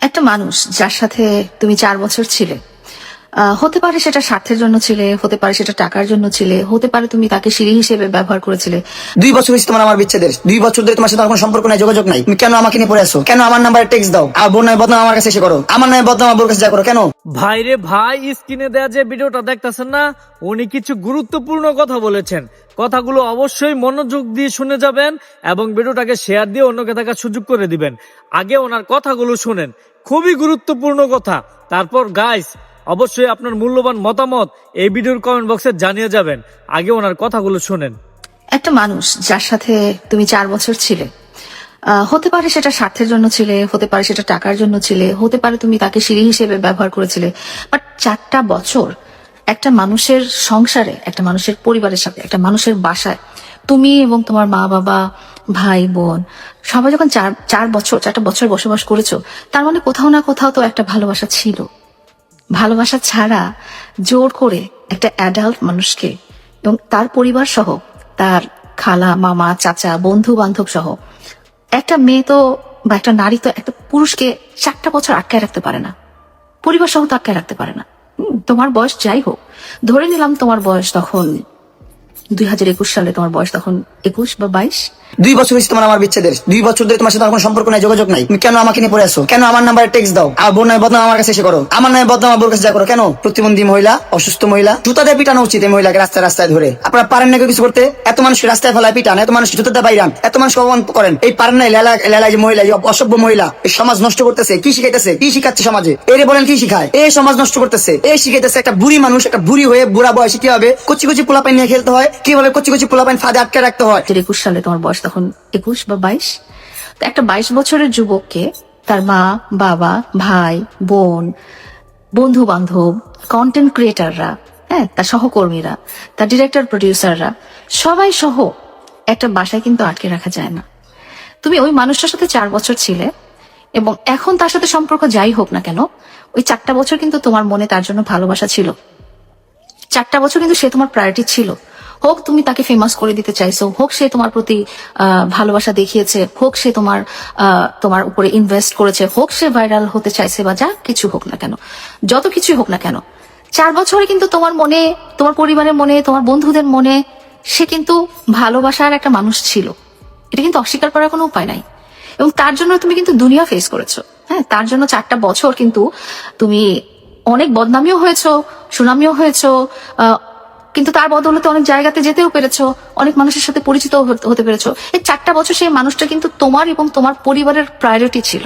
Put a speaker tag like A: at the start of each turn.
A: একটা মানুষ যার সাথে তুমি 4 বছর ছিলে, হতে পারে সেটা স্বার্থের জন্য ছিলে, হতে পারে সেটা টাকার জন্য ছিলে, হতে পারে তুমি তাকে সিঁড়ি হিসেবে ব্যবহার করেছিলে।
B: 2 বছর হয়েছে তোমার আমার বিচ্ছেদের। 2 বছর ধরে তোমার সাথে আমার কোনো সম্পর্ক নাই, যোগাযোগ নাই। তুমি কেন আমাকে নিয়ে পড়ে আসো? কেন আমার নাম্বারে টেক্সট দাও? আর বোন নাই বদনাম আমার কাছে এসে করো, আমার নাই বদনাম আমার বোর কাছে যা করো কেন?
C: ভাই রে ভাই, স্ক্রিনে দেয়া যে ভিডিওটা দেখতেছেন না, উনি কিছু গুরুত্বপূর্ণ কথা বলেছেন। কথাগুলো অবশ্যই মনোযোগ দিয়ে শুনে যাবেন এবং ভিডিওটাকে শেয়ার দিয়ে অন্যকে দেখার সুযোগ করে দিবেন। আগে ওনার কথাগুলো শুনেন, খুবই গুরুত্বপূর্ণ কথা। তারপর গাইস অবশ্যই আপনার মূল্যবান মতামত এই ভিডিওর কমেন্ট বক্সে জানিয়ে যাবেন। আগে ওনার কথাগুলো শুনেন।
A: একটা মানুষ যার সাথে তুমি 4 বছর ছিলে, হতে পারে সেটা স্বার্থের জন্য ছিলে, হতে পারে সেটা টাকার জন্য ছিলে, হতে পারে তুমি তাকে সিঁড়ি হিসেবে ব্যবহার করেছিলে। বাট 4টা বছর একটা মানুষের সংসারে, একটা মানুষের পরিবারের সাথে, একটা মানুষের বাসায় তুমি এবং তোমার মা বাবা, ভাই বোন সবাই যখন 4টা বছর বসবাস করেছো, তার মানে কোথাও না কোথাও তো একটা ভালোবাসা ছিল। ভালোবাসা ছাড়া জোর করে একটা অ্যাডাল্ট মানুষকে এবং তার পরিবার সহ, তার খালা মামা চাচা বন্ধু বান্ধব সহ একটা মেয়ে তো বা একটা নারী তো একটা পুরুষকে 4টা বছর আটকায় রাখতে পারে না, পরিবার সহ তো আটকায় রাখতে পারে না। তোমার বয়স যাই হোক, ধরে নিলাম তোমার বয়স তখন 2021 সালে, তোমার বয়স তখন 21 বা 22।
B: 2 বছর হয়েছে তোমার আমার বিচ্ছেদের। 2 বছর ধরে তোমার সাথে আমার কোনো সম্পর্ক নাই, যোগাযোগ নাই। তুমি কেন আমাকে নিয়ে পড়ে আসো? কেন আমার নাম্বারে টেক্সট দাও? আর বোন নাই বদনাম আমার কাছে এসে করো, আমার নাই বদনাম আমার বোর কাছে যা করো কেন? প্রতিবন্ধী মহিলা, অসুস্থ মহিলা, জুতা দিয়ে পিটানো উচিত এই মহিলাকে রাস্তায় রাস্তায় ধরে। আপনারা পারেন না কেউ কিছু করতে? এত মানুষ রাস্তায় ফেলায় পিটান, এত মানুষ জুতা দিয়ে বাইরান, এত মানুষ অপমান করেন, এই পারেন না? লেলা যে মহিলা, এই অসভ্য মহিলা এই সমাজ নষ্ট করতেছে। কি শিখাইতেছে? কি শিখাচ্ছে সমাজে? এরে বলেন কি শিখায়? এই সমাজ নষ্ট করতেছে। এই শিখাইতেছে একটা বুড়ি মানুষ, একটা বুড়ি হয়ে বুড়া বয়সে কিভাবে কচি কচি পোলাপাইন নিয়ে খেলতে হয়, কিভাবে কচি কচি পোলাপাইন ফাঁদে আটকে রাখতে হয়।
A: 2021 সালে তোমার বয়স তখন 21 বা 22। তো একটা 22 বছরের যুবককে তার মা বাবা ভাই বোন বন্ধু বান্ধব, কন্টেন্ট ক্রিয়েটাররা, হ্যাঁ তার সহকর্মীরা, তার ডিরেক্টর প্রডিউসাররা সবাই সহ একটা বাসায় কিন্তু আটকে রাখা যায় না। তুমি ওই মানুষটার সাথে 4 বছর ছিলে এবং এখন তার সাথে সম্পর্ক যাই হোক না কেন, ওই 4টা বছর কিন্তু তোমার মনে তার জন্য ভালোবাসা ছিল। 4টা বছর কিন্তু সে তোমার প্রায়োরিটি ছিল। হোক তুমি তাকে ফেমাস করে দিতে চাইছো, হোক সে তোমার প্রতি ভালোবাসা দেখিয়েছে, হোক সে তোমার উপরে ইনভেস্ট করেছে, হোক সে ভাইরাল হতে চাইছে, বা যা কিছু হোক না কেন, যত কিছুই হোক না কেন, 4 বছরে কিন্তু তোমার মনে, তোমার পরিবারের মনে, তোমার বন্ধুদের মনে সে কিন্তু ভালোবাসার একটা মানুষ ছিল। এটা কিন্তু অস্বীকার করার কোনো উপায় নাই। এবং তার জন্য তুমি কিন্তু দুনিয়া ফেস করেছো। হ্যাঁ, তার জন্য 4টা বছর কিন্তু তুমি অনেক বদনামিও হয়েছো, সুনামিও হয়েছো, কিন্তু তার বদৌলতে অনেক জায়গাতে যেতেও পেরেছো, অনেক মানুষের সাথে পরিচিত হতে পেরেছো। এই 4টা বছর সেই মানুষটা কিন্তু তোমার এবং তোমার পরিবারের প্রায়োরিটি ছিল।